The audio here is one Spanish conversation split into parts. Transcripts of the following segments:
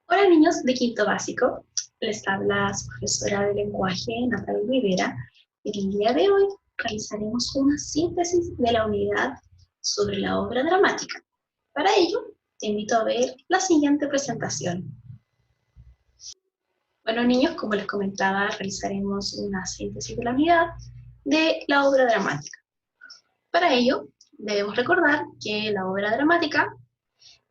Hola niños de quinto básico, les habla su profesora de lenguaje Natalia Rivera y el día de hoy realizaremos una síntesis de la unidad sobre la obra dramática. Para ello, te invito a ver la siguiente presentación. Bueno niños, como les comentaba, realizaremos una síntesis de la unidad de la obra dramática. Para ello, debemos recordar que la obra dramática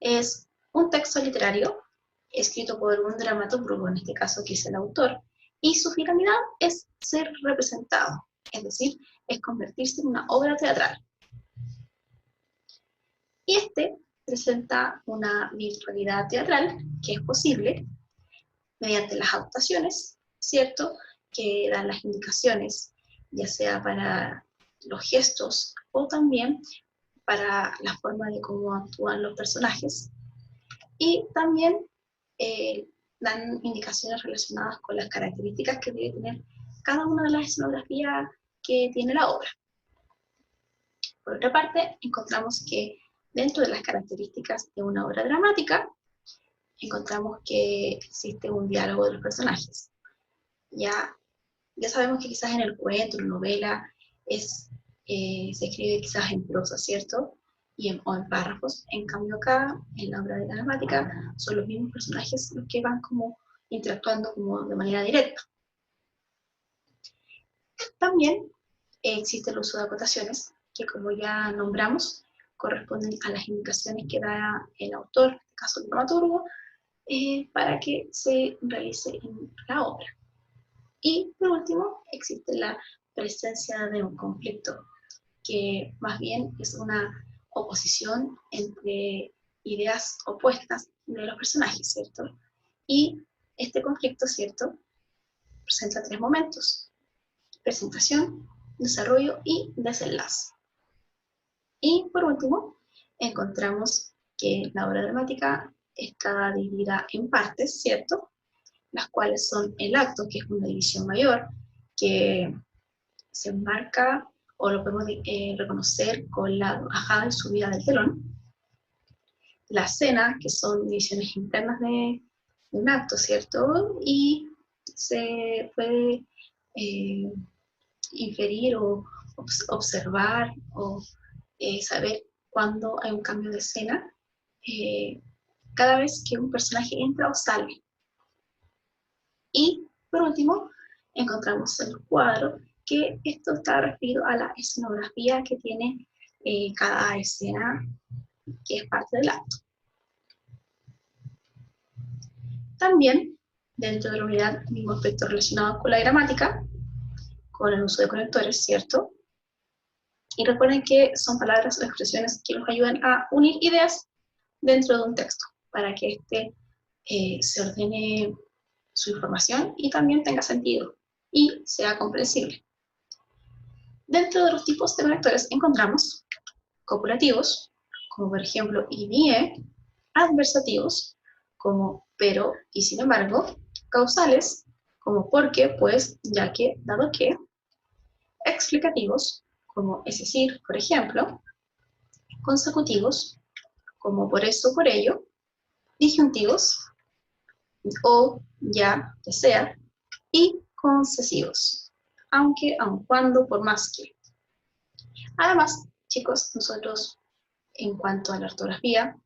es un texto literario escrito por un dramaturgo, en este caso que es el autor, y su finalidad es ser representado, es decir, es convertirse en una obra teatral. Y este presenta una virtualidad teatral que es posible mediante las adaptaciones, ¿cierto?, que dan las indicaciones, ya sea para los gestos o también para la forma de cómo actúan los personajes. Y también dan indicaciones relacionadas con las características que debe tener cada una de las escenografías que tiene la obra. Por otra parte, encontramos que dentro de las características de una obra dramática, encontramos que existe un diálogo de los personajes. Ya sabemos que quizás en el cuento, en la novela, se escribe quizás en prosa, ¿cierto? O en párrafos. En cambio acá, en la obra dramática, son los mismos personajes los que van como interactuando como de manera directa. También existe el uso de acotaciones, que como ya nombramos, corresponden a las indicaciones que da el autor, en este caso el dramaturgo, para que se realice en la obra. Y por último, existe la presencia de un conflicto, que más bien es una oposición entre ideas opuestas de los personajes, ¿cierto? Y este conflicto, ¿cierto?, presenta tres momentos: presentación, desarrollo y desenlace. Y por último, encontramos que la obra dramática está dividida en partes, ¿cierto?, las cuales son el acto, que es una división mayor, que se enmarca o lo podemos reconocer con la bajada y subida del telón. La escena, que son divisiones internas de un acto, ¿cierto? Y se puede inferir o observar o saber cuándo hay un cambio de escena cada vez que un personaje entra o sale. Y por último, encontramos el cuadro, que esto está referido a la escenografía que tiene cada escena que es parte del acto. También, dentro de la unidad, mismo aspecto relacionado con la gramática, con el uso de conectores, ¿cierto? Y recuerden que son palabras o expresiones que nos ayudan a unir ideas dentro de un texto, para que éste se ordene su información y también tenga sentido y sea comprensible. Dentro de los tipos de conectores encontramos copulativos, como por ejemplo y nie, adversativos, como pero y sin embargo, causales, como porque, pues, ya que, dado que, explicativos, como es decir, por ejemplo, consecutivos, como por eso, por ello, disyuntivos, o, ya, que sea, y concesivos, aunque, aun cuando, por más que. Además, chicos, nosotros, en cuanto a la ortografía,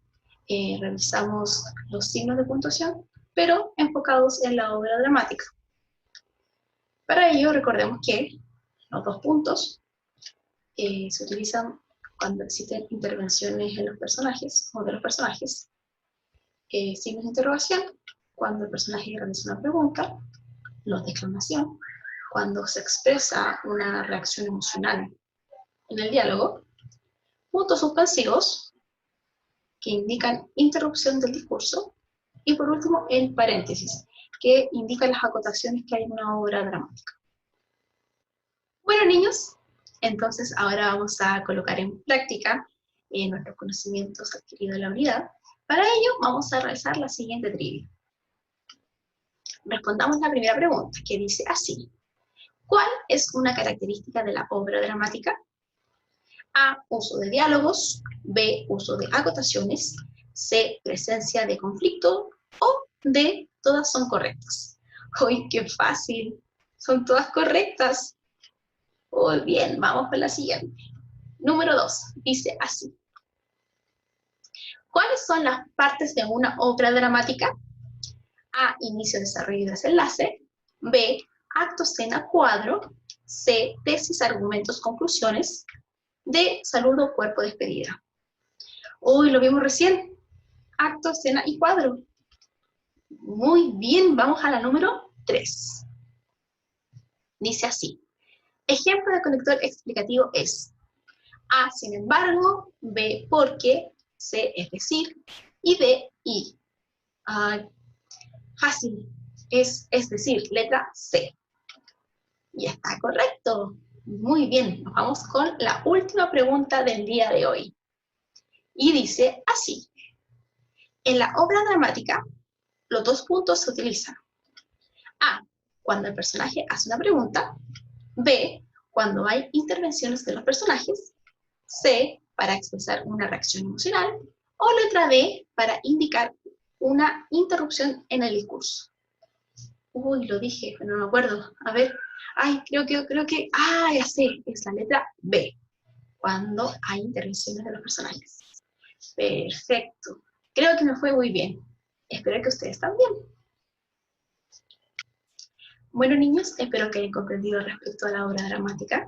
revisamos los signos de puntuación, pero enfocados en la obra dramática. Para ello, recordemos que los dos puntos se utilizan cuando existen intervenciones en los personajes, o de los personajes. Signos de interrogación, cuando el personaje realiza una pregunta. Los de exclamación, cuando se expresa una reacción emocional en el diálogo. Puntos suspensivos, que indican interrupción del discurso. Y por último, el paréntesis, que indica las acotaciones que hay en una obra dramática. Bueno, niños, entonces ahora vamos a colocar en práctica nuestros conocimientos adquiridos en la unidad. Para ello, vamos a realizar la siguiente trivia. Respondamos la primera pregunta, que dice así: ¿cuál es una característica de la obra dramática? A, uso de diálogos. B, uso de acotaciones. C, presencia de conflicto. O D, todas son correctas. ¡Uy, qué fácil! Son todas correctas. Muy bien, vamos con la siguiente. Número 2, dice así. ¿Cuáles son las partes de una obra dramática? A, inicio, desarrollo y desenlace. B, acto, escena, cuadro. C, tesis, argumentos, conclusiones. D, saludo, cuerpo, despedida. Uy, lo vimos recién. Acto, escena y cuadro. Muy bien, vamos a la número 3. Dice así. Ejemplo de conector explicativo es A, sin embargo, B, porque, C, es decir, y D, y. Fácil, es decir, letra C. Y está correcto. Muy bien, nos vamos con la última pregunta del día de hoy. Y dice así. En la obra dramática, los dos puntos se utilizan. A, cuando el personaje hace una pregunta. B, cuando hay intervenciones de los personajes. C, para expresar una reacción emocional. O letra D, para indicar una interrupción en el discurso. Uy, lo dije, pero no me acuerdo. A ver, ay, creo que, ya sé, es la letra B, cuando hay intervenciones de los personajes. Perfecto. Creo que me fue muy bien. Espero que ustedes también. Bueno, niños, espero que hayan comprendido respecto a la obra dramática,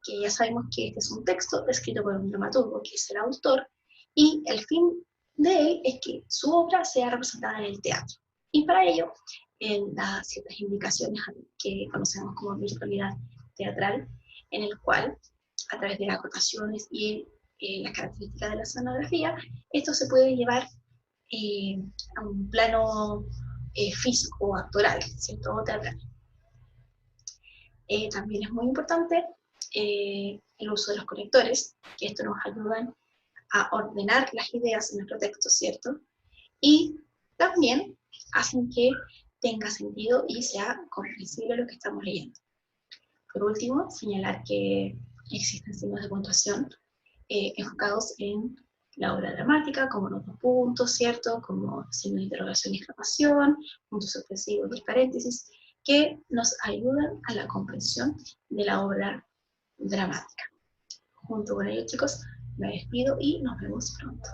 que ya sabemos que este es un texto escrito por un dramaturgo, que es el autor, y el fin de él es que su obra sea representada en el teatro. Y para ello, él da ciertas indicaciones que conocemos como virtualidad teatral, en el cual, a través de las acotaciones y las características de la escenografía, esto se puede llevar a un plano físico o actoral, ¿cierto? O teatral. También es muy importante el uso de los conectores, que esto nos ayudan a ordenar las ideas en nuestro texto, ¿cierto? Y también hacen que tenga sentido y sea comprensible lo que estamos leyendo. Por último, señalar que existen signos de puntuación enfocados en la obra dramática, como los dos puntos, ¿cierto? Como signo de interrogación y exclamación, puntos suspensivos y paréntesis, que nos ayudan a la comprensión de la obra dramática. Junto con ello, chicos, me despido y nos vemos pronto.